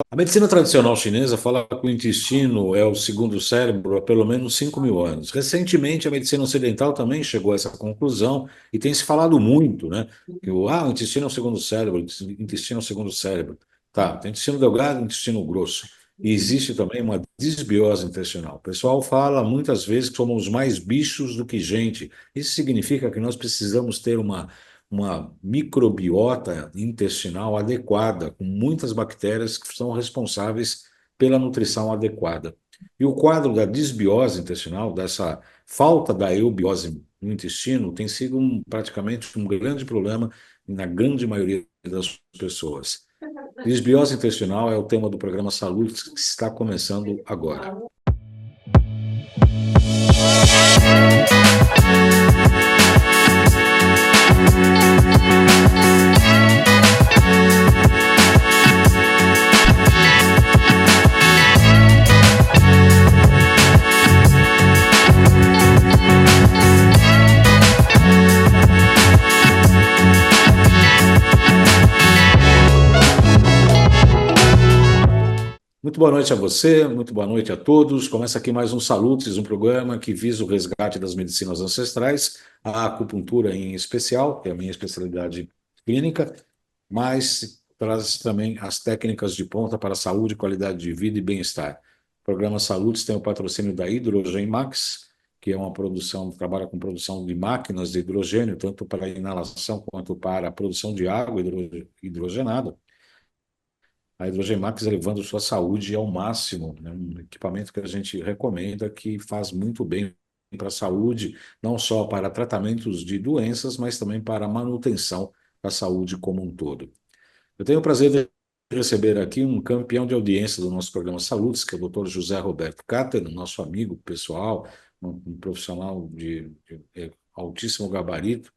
A medicina tradicional chinesa fala que o intestino é o segundo cérebro há pelo menos 5.000 anos. Recentemente, a medicina ocidental também chegou a essa conclusão e tem se falado muito, né? Que o intestino é o segundo cérebro, o intestino é o segundo cérebro. Tá, tem intestino delgado e intestino grosso. E existe também uma desbiose intestinal. O pessoal fala muitas vezes que somos mais bichos do que gente. Isso significa que nós precisamos ter uma microbiota intestinal adequada, com muitas bactérias que são responsáveis pela nutrição adequada. E o quadro da desbiose intestinal, dessa falta da eubiose no intestino, tem sido praticamente um grande problema na grande maioria das pessoas. Desbiose intestinal é o tema do programa Saúde que está começando agora. Muito boa noite a você, muito boa noite a todos. Começa aqui mais um Salutes, um programa que visa o resgate das medicinas ancestrais, a acupuntura em especial, que é a minha especialidade clínica, mas traz também as técnicas de ponta para a saúde, qualidade de vida e bem-estar. O programa Salutes tem o patrocínio da Hidrogen Max, que é uma produção, trabalha com produção de máquinas de hidrogênio, tanto para inalação quanto para a produção de água hidrogenada. A Hidrogemax elevando sua saúde ao máximo, né? Um equipamento que a gente recomenda que faz muito bem para a saúde, não só para tratamentos de doenças, mas também para a manutenção da saúde como um todo. Eu tenho o prazer de receber aqui um campeão de audiência do nosso programa Saúdes, que é o Dr. José Roberto Cáter, nosso amigo pessoal, um profissional de altíssimo gabarito,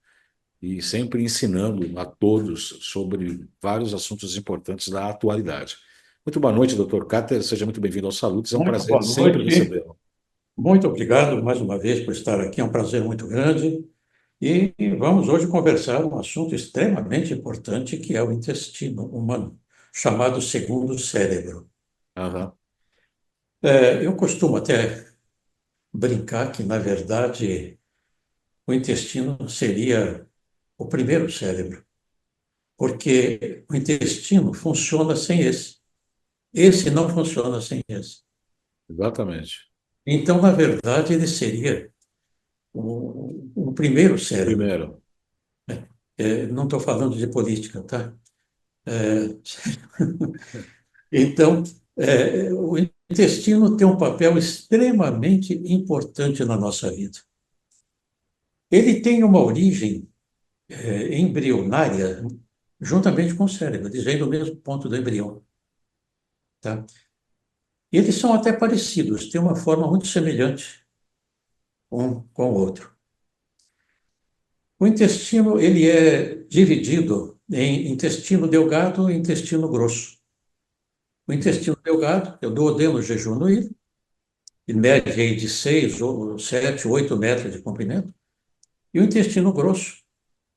e sempre ensinando a todos sobre vários assuntos importantes da atualidade. Muito boa noite, doutor Cáter. Seja muito bem-vindo ao Salutos. É um Muito prazer boa sempre noite, recebê-lo. muito obrigado mais uma vez por estar aqui, é um prazer muito grande. E vamos hoje conversar um assunto extremamente importante que é o intestino humano, chamado segundo cérebro. Aham. Eu costumo até brincar que, na verdade, o intestino seria o primeiro cérebro, porque o intestino funciona sem esse não funciona sem esse. Exatamente. Então, na verdade, ele seria o primeiro cérebro. Primeiro, Não estou falando de política, tá? Então, o intestino tem um papel extremamente importante na nossa vida. Ele tem uma origem embrionária juntamente com o cérebro, dizendo o mesmo ponto do embrião, tá? Eles são até parecidos, têm uma forma muito semelhante um com o outro. O intestino ele é dividido em intestino delgado e intestino grosso. O intestino delgado é o duodeno jejunoide, em média aí de 6 ou 7, 8 metros de comprimento. E o intestino grosso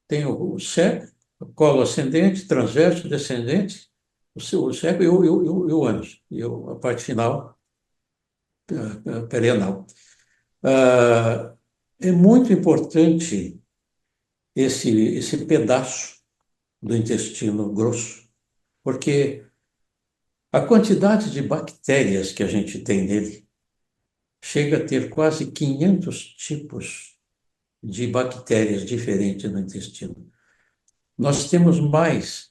tem o seco, o colo ascendente, transverso, descendente, o seco e o ânus, a parte final, perianal. É muito importante esse pedaço do intestino grosso, porque a quantidade de bactérias que a gente tem nele chega a ter quase 500 tipos de bactérias diferentes no intestino. Nós temos mais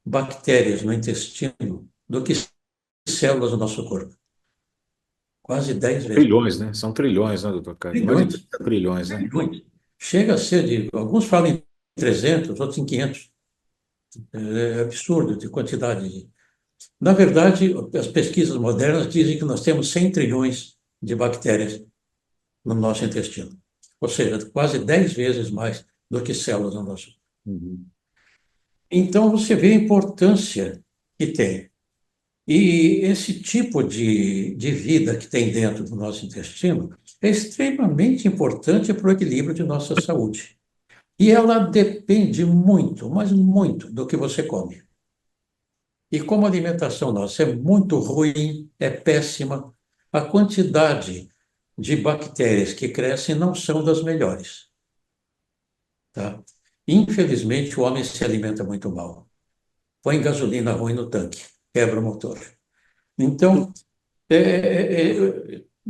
bactérias no intestino do que células do nosso corpo. Quase 10 vezes. trilhões, né? São trilhões, né, doutor Cáter? Mais de Trilhões, 30 trilhões, né? trilhões. Chega a ser de. Alguns falam em 300, outros em 500. É absurdo de quantidade. Na verdade, as pesquisas modernas dizem que nós temos 100 trilhões de bactérias no nosso intestino. Ou seja, quase 10 vezes mais do que células no nosso. Uhum. Então, você vê a importância que tem. E esse tipo de vida que tem dentro do nosso intestino é extremamente importante para o equilíbrio de nossa saúde. E ela depende muito, mas muito, do que você come. E como a alimentação nossa é muito ruim, é péssima, a quantidade de bactérias que crescem não são das melhores, tá? Infelizmente, o homem se alimenta muito mal. Põe gasolina ruim no tanque, quebra o motor. Então,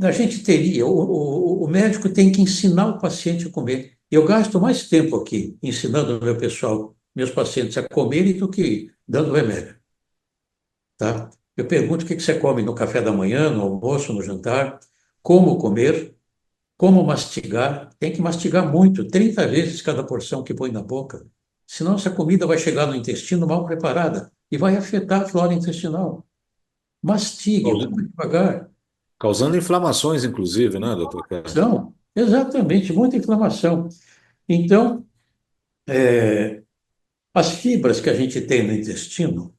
a gente teria, o médico tem que ensinar o paciente a comer. Eu gasto mais tempo aqui ensinando o meu pessoal, meus pacientes a comerem do que dando remédio, tá? Eu pergunto o que você come no café da manhã, no almoço, no jantar, como comer, como mastigar. Tem que mastigar muito, 30 vezes cada porção que põe na boca. Senão essa comida vai chegar no intestino mal preparada e vai afetar a flora intestinal. Mastigue, Caus- coma devagar. Causando inflamações, inclusive, né, doutor Carter? Não, exatamente, muita inflamação. Então, as fibras que a gente tem no intestino,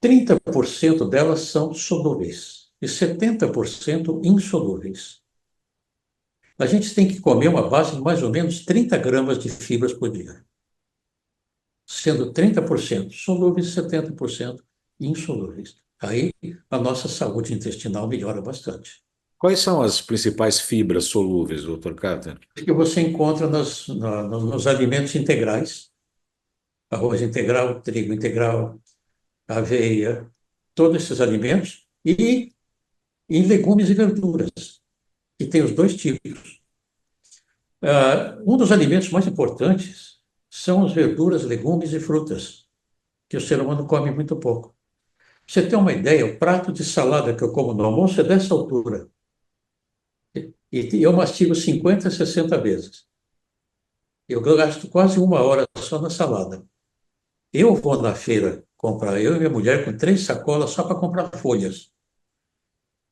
30% delas são solúveis e 70% insolúveis. A gente tem que comer uma base de mais ou menos 30 gramas de fibras por dia, sendo 30% solúveis e 70% insolúveis. Aí a nossa saúde intestinal melhora bastante. Quais são as principais fibras solúveis, doutor Carter? Que você encontra nos alimentos integrais, arroz integral, trigo integral, aveia, todos esses alimentos, e em legumes e verduras, que tem os dois tipos. Um dos alimentos mais importantes são as verduras, legumes e frutas, que o ser humano come muito pouco. Pra você ter uma ideia, o prato de salada que eu como no almoço é dessa altura. E eu mastigo 50, 60 vezes. Eu gasto quase uma hora só na salada. Eu vou na feira comprar, eu e minha mulher, com 3 sacolas só para comprar folhas.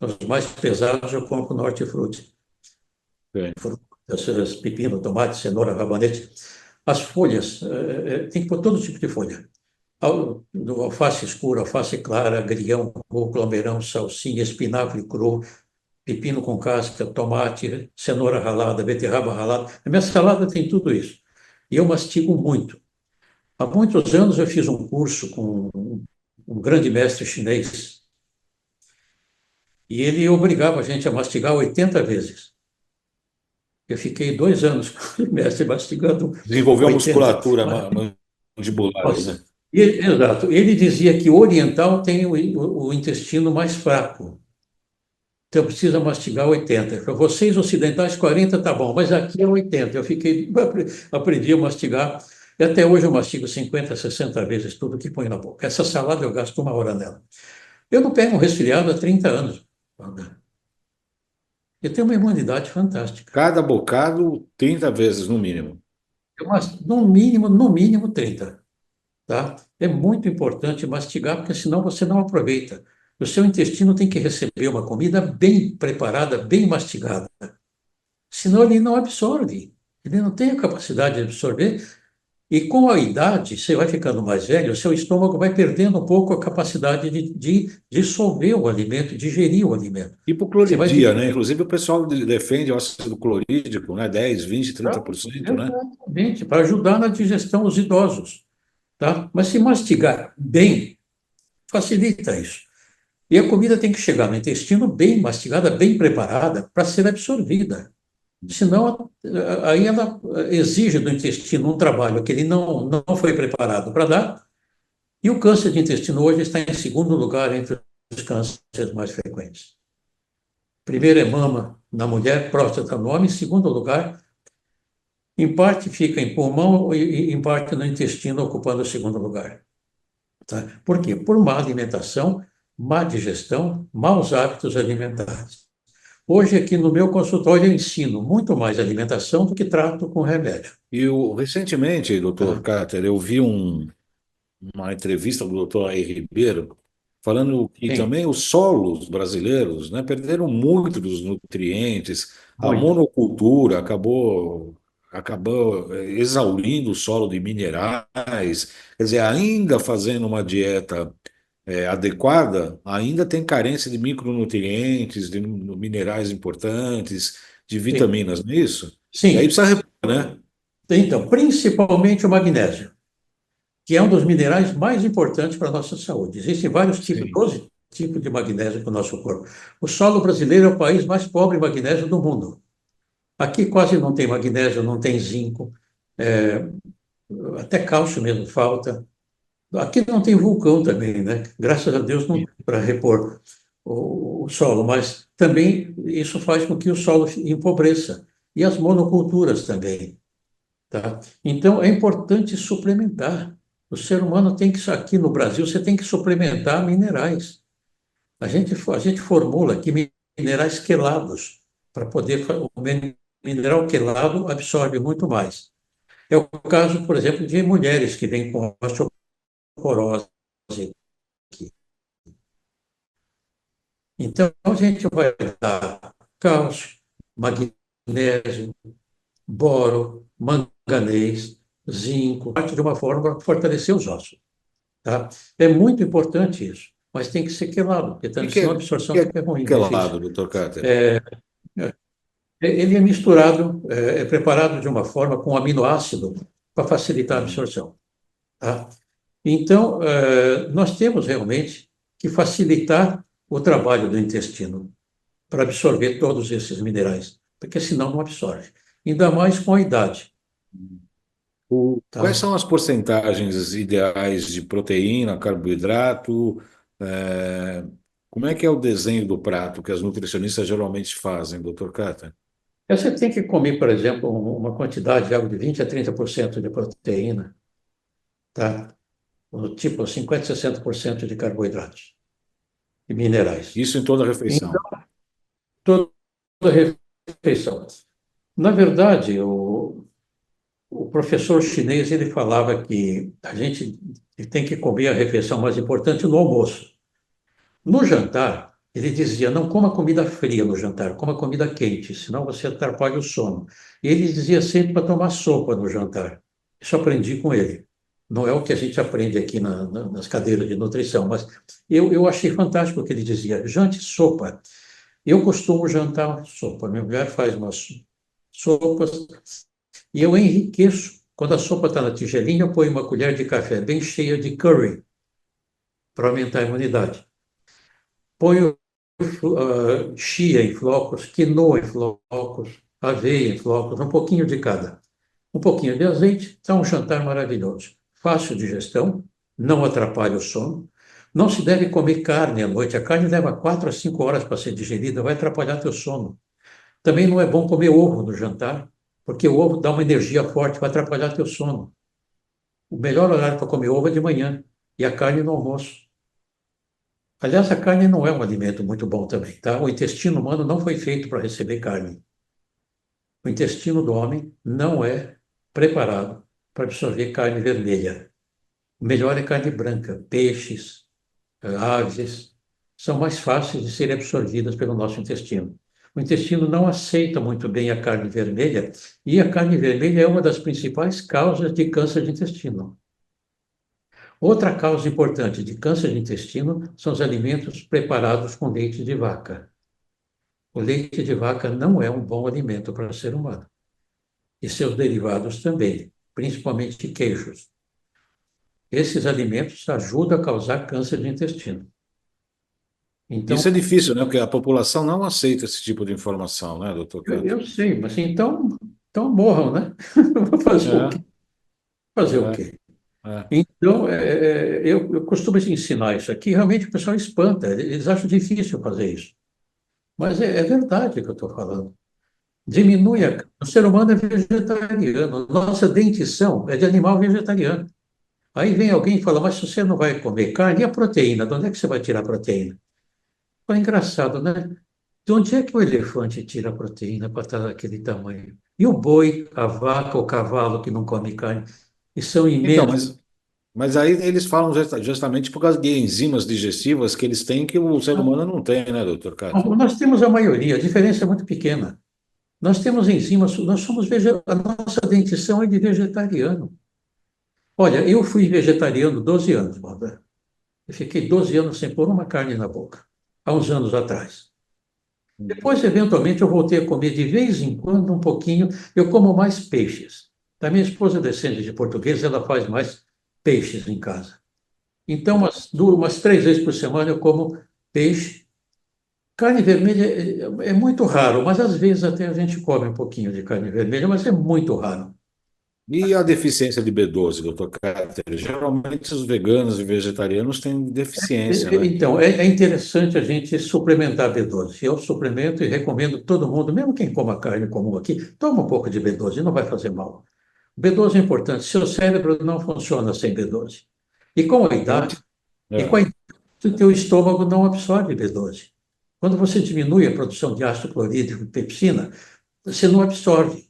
Os mais pesados eu compro no hortifruti. Bem, Frutas, pepino, tomate, cenoura, rabanete. As folhas, tem que pôr todo tipo de folha. Do alface escura, alface clara, agrião, rúcula, almeirão, salsinha, espinafre cru, pepino com casca, tomate, cenoura ralada, beterraba ralada. A minha salada tem tudo isso. E eu mastigo muito. Há muitos anos eu fiz um curso com um grande mestre chinês e ele obrigava a gente a mastigar 80 vezes. Eu fiquei 2 anos com o mestre mastigando desenvolveu a 80. musculatura mandibular aí, né? Nossa. Exato. Ele dizia que o oriental tem o intestino mais fraco. Então precisa mastigar 80. Para vocês ocidentais, 40 tá bom, mas aqui é 80. Eu fiquei, aprendi a mastigar. E até hoje eu mastigo 50, 60 vezes tudo que põe na boca. Essa salada eu gasto uma hora nela. Eu não pego um resfriado há 30 anos. Eu tenho uma imunidade fantástica. Cada bocado, 30 vezes no mínimo. No mínimo 30. Tá? É muito importante mastigar, porque senão você não aproveita. O seu intestino tem que receber uma comida bem preparada, bem mastigada. Senão ele não absorve. Ele não tem a capacidade de absorver. E com a idade, você vai ficando mais velho, o seu estômago vai perdendo um pouco a capacidade de dissolver o alimento, digerir o alimento. Você vai Hipocloridia, né? digerir. Inclusive o pessoal defende o ácido clorídrico, né? 10, 20, 30%, né? Exatamente, para ajudar na digestão dos idosos. Tá? Mas se mastigar bem, facilita isso. E a comida tem que chegar no intestino bem mastigada, bem preparada, para ser absorvida. Senão, aí ela exige do intestino um trabalho que ele não foi preparado para dar. E o câncer de intestino hoje está em segundo lugar entre os cânceres mais frequentes. Primeiro é mama na mulher, próstata no homem. Em segundo lugar, em parte fica em pulmão e em parte no intestino, ocupando o segundo lugar. Tá? Por quê? Por má alimentação, má digestão, maus hábitos alimentares. Hoje, aqui no meu consultório, eu ensino muito mais alimentação do que trato com remédio. Recentemente, doutor Tá? Carter, eu vi uma entrevista do doutor Air Ribeiro falando que Sim, também os solos brasileiros, né, perderam muito dos nutrientes, a muito. monocultura acabou exaurindo o solo de minerais, quer dizer, ainda fazendo uma dieta adequada, ainda tem carência de micronutrientes, de minerais importantes, de Sim. vitaminas, não é isso? E aí Sim. precisa repor, né? Então, principalmente o magnésio. que é um dos minerais mais importantes para a nossa saúde. Existem vários tipos, Sim. 12 tipos de magnésio para o nosso corpo. O solo brasileiro é o país mais pobre em magnésio do mundo. Aqui quase não tem magnésio, não tem zinco, é, até cálcio mesmo falta. Aqui não tem vulcão também, né? Graças a Deus não para repor o solo, mas também isso faz com que o solo empobreça. E as monoculturas também, tá? Então é importante suplementar. O ser humano tem que, aqui no Brasil, você tem que suplementar minerais. A gente formula aqui minerais quelados, para poder. O mineral quelado absorve muito mais. É o caso, por exemplo, de mulheres que vêm com osteoporose. Então, a gente vai dar cálcio, magnésio, boro, manganês, zinco, parte de uma forma para fortalecer os ossos. Tá? É muito importante isso, mas tem que ser quelado, porque O também, que senão a é, absorção que é fica ruim, difícil. quelado, doutor Cáter? Ele é misturado, é preparado de uma forma com aminoácido para facilitar a Uhum. absorção. Tá? Então, nós temos realmente que facilitar o trabalho do intestino para absorver todos esses minerais, porque senão não absorve. Ainda mais com a idade. Quais Tá? são as porcentagens ideais de proteína, carboidrato? Como é que é o desenho do prato que as nutricionistas geralmente fazem, doutor Cáter? Você tem que comer, por exemplo, uma quantidade de algo de 20 a 30% de proteína, tá? Tipo 50, 60% de carboidratos e minerais. Isso em toda a Então, refeição. toda refeição. Na verdade, o professor chinês ele falava que a gente tem que comer a refeição mais importante no almoço. No jantar, ele dizia: não coma comida fria no jantar, coma comida quente, senão você atrapalha o sono. E ele dizia sempre para tomar sopa no jantar. Isso aprendi com ele. Não é o que a gente aprende aqui nas cadeiras de nutrição, mas eu achei fantástico o que ele dizia: jante sopa. Eu costumo jantar sopa. Minha mulher faz umas sopas e eu enriqueço. Quando a sopa está na tigelinha, eu ponho uma colher de café bem cheia de curry para aumentar a imunidade. Ponho chia em flocos, quinoa em flocos, aveia em flocos, um pouquinho de cada. Um pouquinho de azeite, está um jantar maravilhoso. Fácil de digestão, não atrapalha o sono. Não se deve comer carne à noite. A carne leva 4 a 5 horas para ser digerida, vai atrapalhar teu sono. Também não é bom comer ovo no jantar, porque o ovo dá uma energia forte, vai atrapalhar teu sono. O melhor horário para comer ovo é de manhã e a carne no almoço. Aliás, a carne não é um alimento muito bom também, tá? O intestino humano não foi feito para receber carne. O intestino do homem não é preparado para absorver carne vermelha. O melhor é carne branca, peixes, aves, são mais fáceis de serem absorvidas pelo nosso intestino. O intestino não aceita muito bem a carne vermelha, e a carne vermelha é uma das principais causas de câncer de intestino. Outra causa importante de câncer de intestino são os alimentos preparados com leite de vaca. O leite de vaca não é um bom alimento para o ser humano. E seus derivados também, principalmente queijos. Esses alimentos ajudam a causar câncer de intestino. Então, Isso é difícil, né? Porque a população não aceita esse tipo de informação, né, doutor Cáter? eu sei, mas então morram, né? Vou fazer o quê? É, Fazer o é, quê? é. Então, eu costumo ensinar isso aqui, realmente o pessoal espanta, eles acham difícil fazer isso. Mas é verdade o que eu estou falando. Diminui a. O ser humano é vegetariano, nossa dentição é de animal vegetariano. Aí vem alguém e fala, mas se você não vai comer carne, e a proteína? De onde é que você vai tirar a proteína? Foi engraçado, né? De onde é que o elefante tira a proteína para estar daquele tamanho? E o boi, a vaca, o cavalo que não come carne? E são Então, imensos. mas aí eles falam justamente por causa de enzimas digestivas que eles têm que o ser humano não tem, né, doutor Cáter? Nós temos a maioria, a diferença é muito pequena. Nós temos enzimas, nós somos a nossa dentição é de vegetariano. Olha, eu fui vegetariano 12 anos, Bárbara. Eu fiquei 12 anos sem pôr uma carne na boca, há uns anos atrás. Depois, eventualmente, eu voltei a comer de vez em quando um pouquinho. Eu como mais peixes. A minha esposa é descendente de português, ela faz mais. peixes em casa. Então, umas 3 vezes por semana eu como peixe. Carne vermelha é muito raro, mas às vezes até a gente come um pouquinho de carne vermelha, mas é muito raro. E a deficiência de B12, doutor Cáter? Geralmente os veganos e vegetarianos têm deficiência, né? Então, é interessante a gente suplementar B12. Eu suplemento e recomendo todo mundo, mesmo quem coma carne comum aqui, toma um pouco de B12, não vai fazer mal. B12 é importante, seu cérebro não funciona sem B12. E com a idade, Antes, e com é, a idade, o teu estômago não absorve B12. Quando você diminui a produção de ácido clorídrico e pepsina, você não absorve.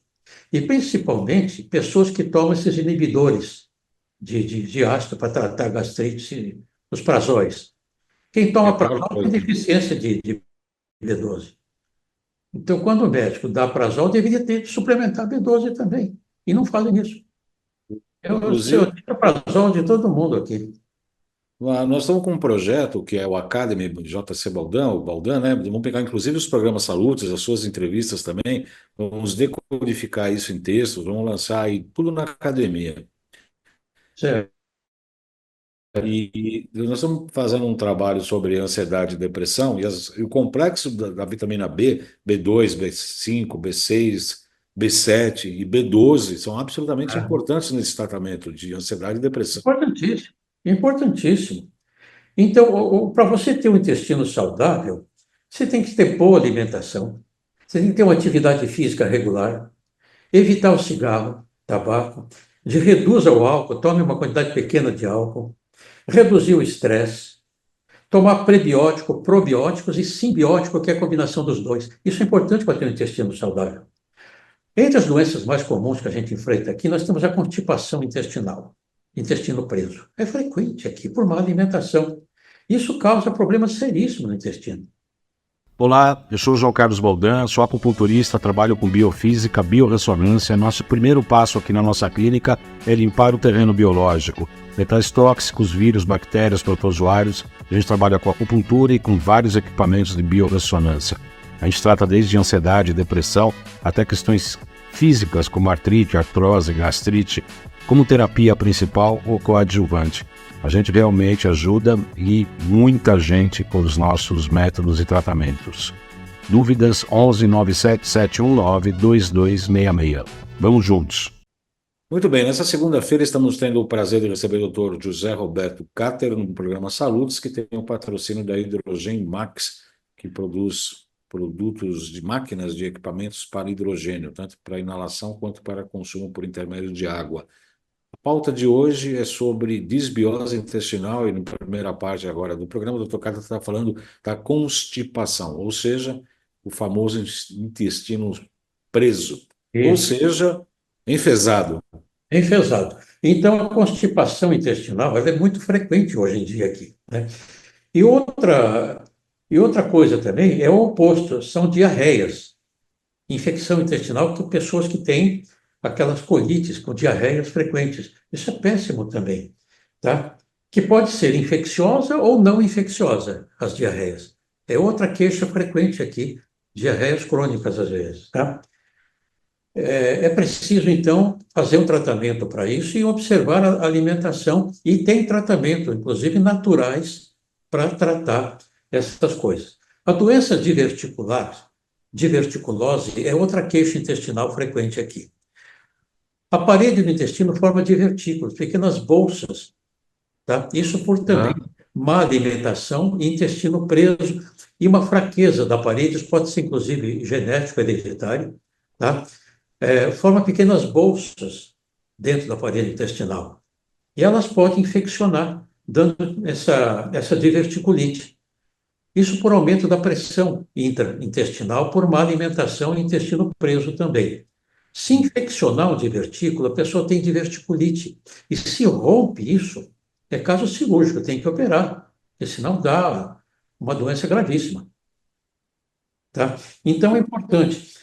E principalmente pessoas que tomam esses inibidores de ácido para tratar gastrite, os prazóis. Quem é toma a pior prazol tem coisa. deficiência de B12. Então, quando o médico dá prazol, deveria ter que suplementar B12 também. E não fazem isso. Eu Inclusive, tiro prazol de todo mundo aqui. nós estamos com um projeto que é o Academy JC Baldan, o Baldan, né? Vamos pegar inclusive os programas Salutos, as suas entrevistas também, vamos decodificar isso em textos, vamos lançar aí tudo na academia. Certo. E nós estamos fazendo um trabalho sobre ansiedade e depressão e o complexo da vitamina B, B2, B5, B6, B7 e B12 são absolutamente Ah, importantes nesse tratamento de ansiedade e depressão. importantíssimo. Importantíssimo. Então, para você ter um intestino saudável, você tem que ter boa alimentação, você tem que ter uma atividade física regular, evitar o cigarro, tabaco, reduza o álcool, tome uma quantidade pequena de álcool, reduzir o estresse, tomar prebiótico, probióticos e simbiótico, que é a combinação dos dois. Isso é importante para ter um intestino saudável. Entre as doenças mais comuns que a gente enfrenta aqui, nós temos a constipação intestinal, intestino preso. É frequente aqui, por má alimentação. Isso causa problemas seríssimos no intestino. Olá, eu sou o João Carlos Baldan, sou acupunturista, trabalho com biofísica, biorressonância. Nosso primeiro passo aqui na nossa clínica é limpar o terreno biológico. Metais tóxicos, vírus, bactérias, protozoários. A gente trabalha com acupuntura e com vários equipamentos de biorressonância. A gente trata desde ansiedade, depressão, até questões físicas como artrite, artrose, gastrite, como terapia principal ou coadjuvante. A gente realmente ajuda e muita gente com os nossos métodos e tratamentos. Dúvidas 11 97 719 2266. Vamos juntos. Muito bem, nessa segunda-feira estamos tendo o prazer de receber o Dr. José Roberto Cáter no programa Salutos, que tem o patrocínio da Hidrogen Max, que produz produtos de máquinas de equipamentos para hidrogênio, tanto para inalação quanto para consumo por intermédio de água. A pauta de hoje é sobre disbiose intestinal e na primeira parte agora do programa, o Dr. Cáter está falando da constipação, ou seja, o famoso intestino preso, ou Isso. seja, enfesado. Enfesado. Então, a constipação intestinal ela é muito frequente hoje em dia aqui, né? E outra coisa também é o oposto, são diarreias. Infecção intestinal, que pessoas que têm aquelas colites com diarreias frequentes. Isso é péssimo também, tá? Que pode ser infecciosa ou não infecciosa, as diarreias. É outra queixa frequente aqui, diarreias crônicas às vezes, tá? É preciso, então, fazer um tratamento para isso e observar a alimentação. E tem tratamento, inclusive naturais, para tratar essas coisas. A doença diverticular, diverticulose, é outra queixa intestinal frequente aqui. A parede do intestino forma divertículos, pequenas bolsas, tá? Isso por também Ah, má alimentação e intestino preso e uma fraqueza da parede, isso pode ser inclusive genético, hereditário, tá? Forma pequenas bolsas dentro da parede intestinal. E elas podem infeccionar, dando essa diverticulite. Isso por aumento da pressão intraintestinal, por má alimentação e intestino preso também. Se infeccionar um divertículo, a pessoa tem diverticulite. E se rompe isso, é caso cirúrgico, tem que operar, porque senão dá uma doença gravíssima. Tá? Então é importante.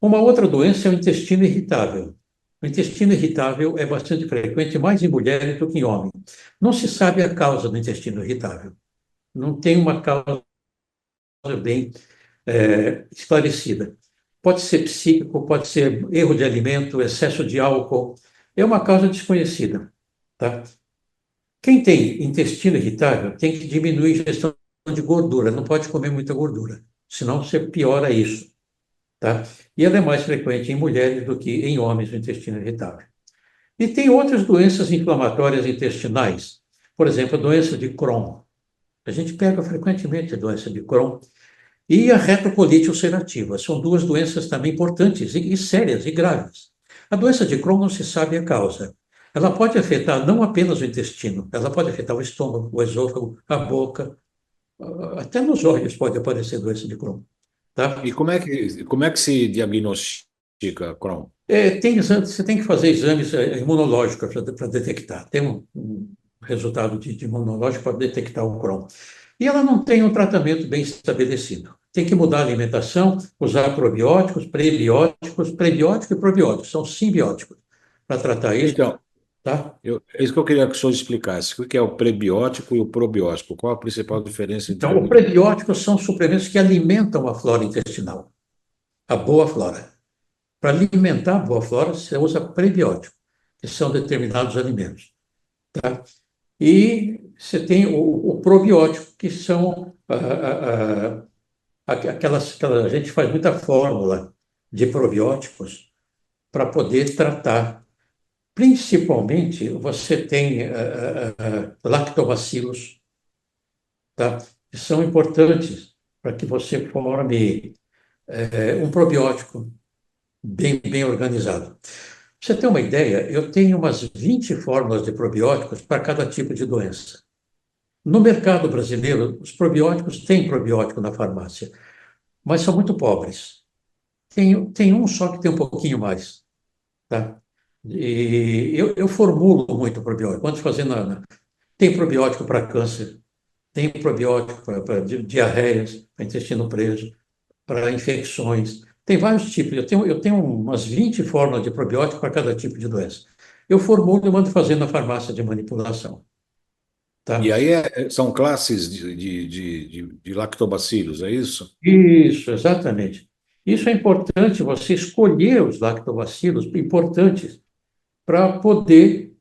Uma outra doença é o intestino irritável. O intestino irritável é bastante frequente, mais em mulheres do que em homens. Não se sabe a causa do intestino irritável. Não tem uma causa bem esclarecida. Pode ser psíquico, pode ser erro de alimento, excesso de álcool. É uma causa desconhecida, tá? Quem tem intestino irritável tem que diminuir a ingestão de gordura, não pode comer muita gordura, senão você piora isso, tá? E ela é mais frequente em mulheres do que em homens, o intestino irritável. E tem outras doenças inflamatórias intestinais, por exemplo, a doença de Crohn. A gente pega frequentemente a doença de Crohn e a retocolite ulcerativa. São duas doenças também importantes e sérias e graves. A doença de Crohn não se sabe a causa. Ela pode afetar não apenas o intestino, ela pode afetar o estômago, o esôfago, a boca, até nos olhos pode aparecer doença de Crohn, tá? E como é que se diagnostica Crohn? Tem exames, você tem que fazer exames imunológicos para detectar. Tem um resultado de imunológico para detectar o Crohn. E ela não tem um tratamento bem estabelecido. Tem que mudar a alimentação, usar probióticos, prebiótico e probiótico, são simbióticos para tratar isso, Então, tá? é isso que eu queria que o senhor explicasse. O que é o prebiótico e o probiótico? Qual a principal diferença entre Então, um os e outro? prebióticos são suplementos que alimentam a flora intestinal, a boa flora. Para alimentar a boa flora, você usa prebiótico, que são determinados alimentos, tá? E você tem o probiótico, que são a gente faz muita fórmula de probióticos para poder tratar. Principalmente, você tem lactobacilos, tá? Que são importantes para que você forme um probiótico bem organizado. Pra você ter uma ideia, eu tenho umas 20 fórmulas de probióticos para cada tipo de doença. No mercado brasileiro, os probióticos têm probiótico na farmácia, mas são muito pobres. Tem um só que tem um pouquinho mais, tá? E eu formulo muito probiótico. Quando fazendo, tem probiótico para câncer, tem probiótico para diarreias, para intestino preso, para infecções. Tem vários tipos. Eu tenho umas 20 fórmulas de probiótico para cada tipo de doença. Eu formulo e mando fazer na farmácia de manipulação, tá? E aí são classes de lactobacilos, é isso? Isso, exatamente. Isso é importante, você escolher os lactobacilos importantes para poder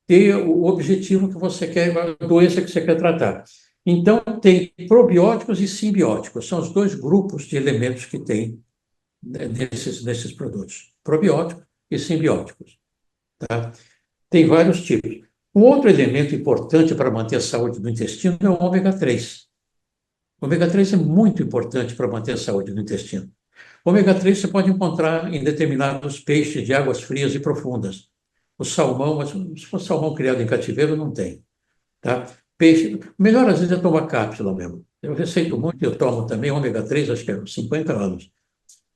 ter o objetivo que você quer, a doença que você quer tratar. Então, tem probióticos e simbióticos, são os dois grupos de elementos que tem, né, nesses produtos, probióticos e simbióticos, tá? Tem vários tipos. Um outro elemento importante para manter a saúde do intestino é o ômega 3. O ômega 3 é muito importante para manter a saúde do intestino. O ômega 3 você pode encontrar em determinados peixes de águas frias e profundas. O salmão, mas se for salmão criado em cativeiro, não tem, tá? Peixe, melhor às vezes é tomar cápsula mesmo. Eu receito muito, eu tomo também ômega 3, acho que é uns 50 anos,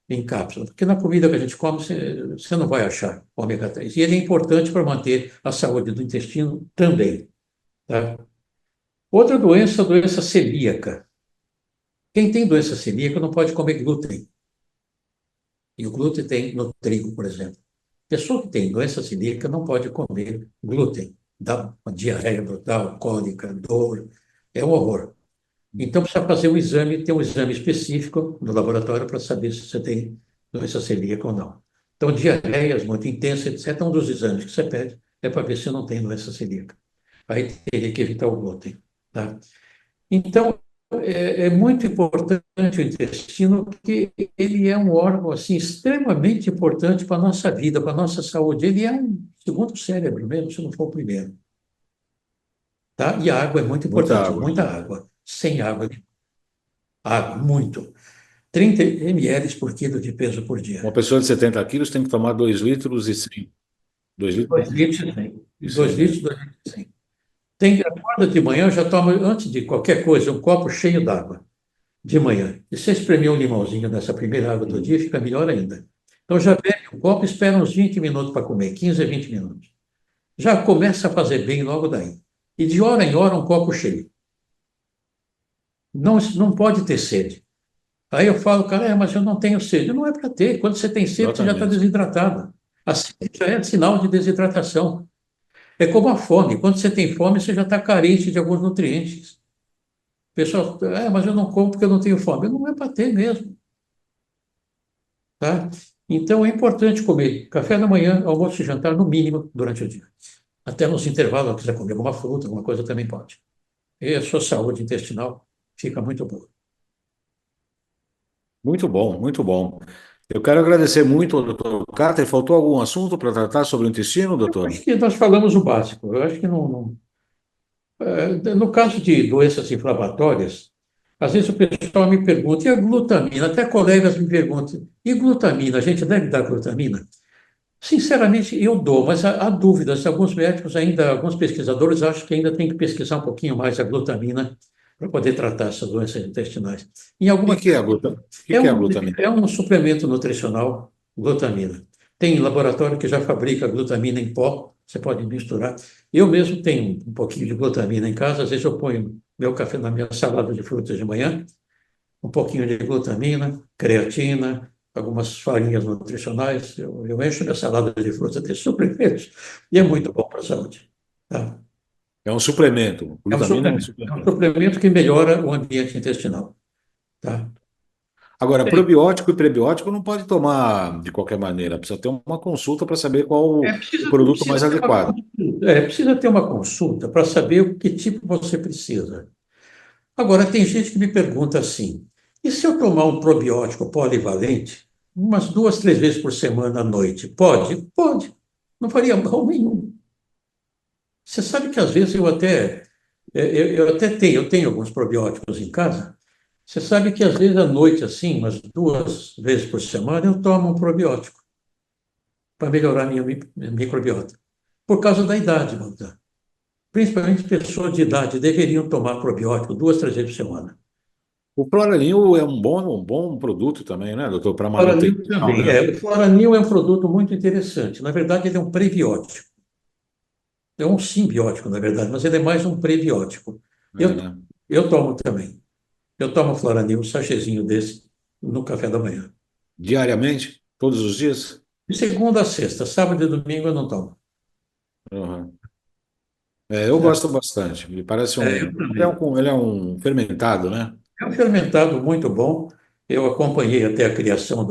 em cápsula. Porque na comida que a gente come, você não vai achar ômega 3. E ele é importante para manter a saúde do intestino também, tá? Outra doença, a doença celíaca. Quem tem doença celíaca não pode comer glúten. E o glúten tem no trigo, por exemplo. Pessoa que tem doença celíaca não pode comer glúten. Dá uma diarreia brutal, cólica, dor. É um horror. Então, precisa fazer um exame, ter um exame específico no laboratório para saber se você tem doença celíaca ou não. Então, diarreias muito intensas, etc., é um dos exames que você pede, é para ver se não tem doença celíaca. Aí teria que evitar o glúten, tá? Então, é muito importante o intestino, porque ele é um órgão assim, extremamente importante para a nossa vida, para a nossa saúde. Ele é um segundo cérebro mesmo, se não for o primeiro. Tá? E a água é muito Muita importante, água. muita água. Sem água, água, muito. 30 ml por quilo de peso por Uma dia. pessoa de 70 quilos tem que tomar 2 litros e 100. 2 litros 2 litros e 100. e 2 100, né? litros, 2 litros e 100. Acorda de manhã, eu já tomo, antes de qualquer coisa, um copo cheio d'água. De manhã. E se espremer um limãozinho nessa primeira água do dia, fica melhor ainda. Então já bebe um copo, espera uns 20 minutos para comer, 15 a 20 minutos. Já começa a fazer bem logo daí. E de hora em hora um copo cheio. Não pode ter sede. Aí eu falo, cara, mas eu não tenho sede. Não é para ter. Quando você tem sede, você já está Exatamente. desidratado. A sede já é sinal de desidratação. É como a fome. Quando você tem fome, você já está carente de alguns nutrientes. O pessoal, mas eu não como porque eu não tenho fome. Não é para ter mesmo. Tá? Então, é importante comer café da manhã, almoço e jantar, no mínimo, durante o dia. Até nos intervalos, quiser comer alguma fruta, alguma coisa, também pode. E a sua saúde intestinal fica muito boa. Muito bom, muito bom. Eu quero agradecer muito ao doutor Carter. Faltou algum assunto para tratar sobre o intestino, doutor? Acho que nós falamos o básico. Eu acho que no caso de doenças inflamatórias, às vezes o pessoal me pergunta, e a glutamina? Até colegas me perguntam, e glutamina? A gente deve dar glutamina? Sinceramente, eu dou, mas há dúvidas. Alguns médicos ainda, alguns pesquisadores acham que ainda tem que pesquisar um pouquinho mais a glutamina para poder tratar essas doenças intestinais. Em O que algumas que é a glutamina? O que é que é a um, glutamina? é um suplemento nutricional, glutamina. Tem laboratório que já fabrica glutamina em pó, você pode misturar. Eu mesmo tenho um pouquinho de glutamina em casa, às vezes eu ponho meu café na minha salada de frutas de manhã, um pouquinho de glutamina, creatina, algumas farinhas nutricionais. Eu encho minha salada de frutas de suplementos e é muito bom para a saúde. Tá? É um suplemento. Glutamina é um É um suplemento. suplemento que melhora o ambiente intestinal. Tá? Agora, probiótico e prebiótico não pode tomar de qualquer maneira. Precisa ter uma consulta para saber qual o produto mais adequado. Precisa ter uma consulta para saber o que tipo você precisa. Agora, tem gente que me pergunta assim: e se eu tomar um probiótico polivalente, umas 2, 3 vezes por semana à noite? Pode? Pode. Não faria mal nenhum. Você sabe que às vezes eu tenho alguns probióticos em casa. Você sabe que às vezes à noite, assim, umas 2 vezes por semana, eu tomo um probiótico para melhorar a minha microbiota. Por causa da idade, Bogdan. Principalmente pessoas de idade deveriam tomar probiótico 2, 3 vezes por semana. O Floranil é um bom produto também, né, doutor? Para Floranil manutenção, também. né? O Floranil é um produto muito interessante. Na verdade, ele é um prebiótico. É um simbiótico, na verdade, mas ele é mais um prebiótico. É, Eu, né? eu tomo também. Eu tomo Floranil, um sachêzinho desse, no café da manhã. Diariamente? Todos os dias? De segunda a sexta, sábado e domingo eu não tomo. Uhum. É, eu É, gosto bastante. Me parece eu é também. ele é um fermentado, né? É um fermentado muito bom. Eu acompanhei até a criação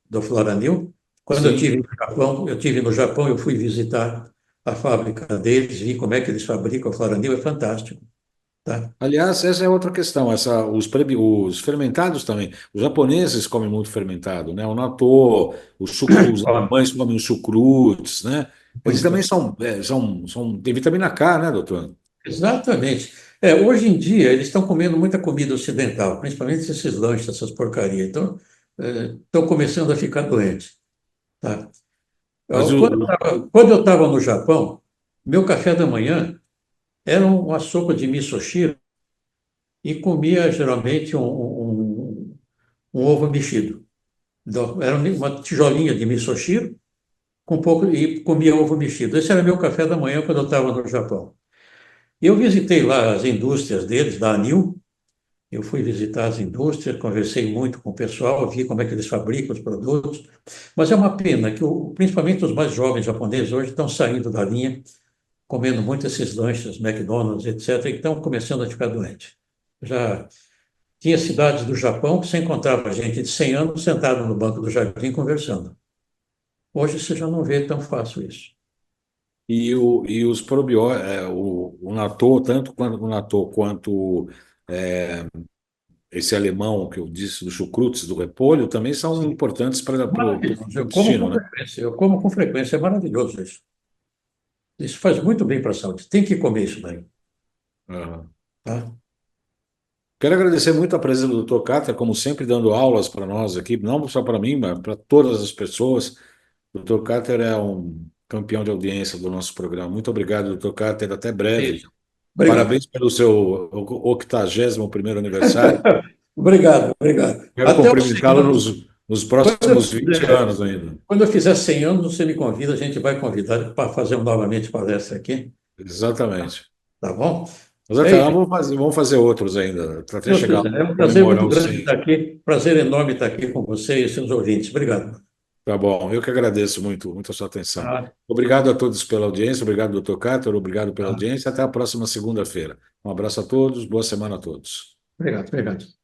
do Floranil. Quando Sim. Eu tive no Japão, eu fui visitar a fábrica deles, vi como é que eles fabricam o Floranil, é fantástico, tá? Aliás, essa é outra questão. Os fermentados também. Os japoneses comem muito fermentado, né? O natto, os Fala. alemães comem os chucrutes, né? Eles Muito. também tem vitamina K, né, doutor? Exatamente. Hoje em dia, eles estão comendo muita comida ocidental, principalmente esses lanches, essas porcarias. Então, estão começando a ficar doentes, tá? Mas Quando eu estava no Japão, meu café da manhã era uma sopa de misoshiro e comia geralmente um ovo mexido. Então, era uma tijolinha de misoshiro com pouco e comia ovo mexido. Esse era meu café da manhã quando eu estava no Japão. E eu visitei lá as indústrias deles, da Anil. Eu fui visitar as indústrias, conversei muito com o pessoal, vi como é que eles fabricam os produtos. Mas é uma pena que, principalmente os mais jovens japoneses hoje estão saindo da linha, comendo muito esses lanches, McDonald's, etc., e estão começando a ficar doentes. Já tinha cidades do Japão que você encontrava gente de 100 anos sentada no banco do jardim conversando. Hoje você já não vê tão fácil isso. e os probióticos, o natto, tanto quanto o natto quanto é, esse alemão que eu disse, do chucrutes, do repolho, também são Sim. importantes para o Maravilhoso. Eu como intestino, com né? frequência. Eu como com frequência. É maravilhoso isso. Isso faz muito bem para a saúde. Tem que comer isso daí, Aham. tá? Quero agradecer muito a presença do doutor Cáter, como sempre, dando aulas para nós aqui, não só para mim, mas para todas as pessoas. O doutor Cáter é um campeão de audiência do nosso programa. Muito obrigado, doutor Cáter. Até breve. Isso. Obrigado. Parabéns pelo seu 81º aniversário. Obrigado, obrigado. Quero Até os 100 cumprimentá-lo anos. nos Quando eu próximos 20 fizer, anos ainda. quando eu fizer 100 anos, você me convida, a gente vai convidar para fazer novamente palestra aqui, Exatamente. tá bom? Mas É até lá isso. vamos fazer outros ainda, Se até Deus chegar quiser. É um a prazer comemorar muito os grande 100. estar aqui, prazer enorme estar aqui com você e seus ouvintes. Obrigado. Tá bom, eu que agradeço muito a sua atenção. Tá, Obrigado a todos pela audiência, obrigado, doutor Cátor, obrigado pela tá. audiência. Até a próxima segunda-feira. Um abraço a todos, boa semana a todos. Obrigado, obrigado.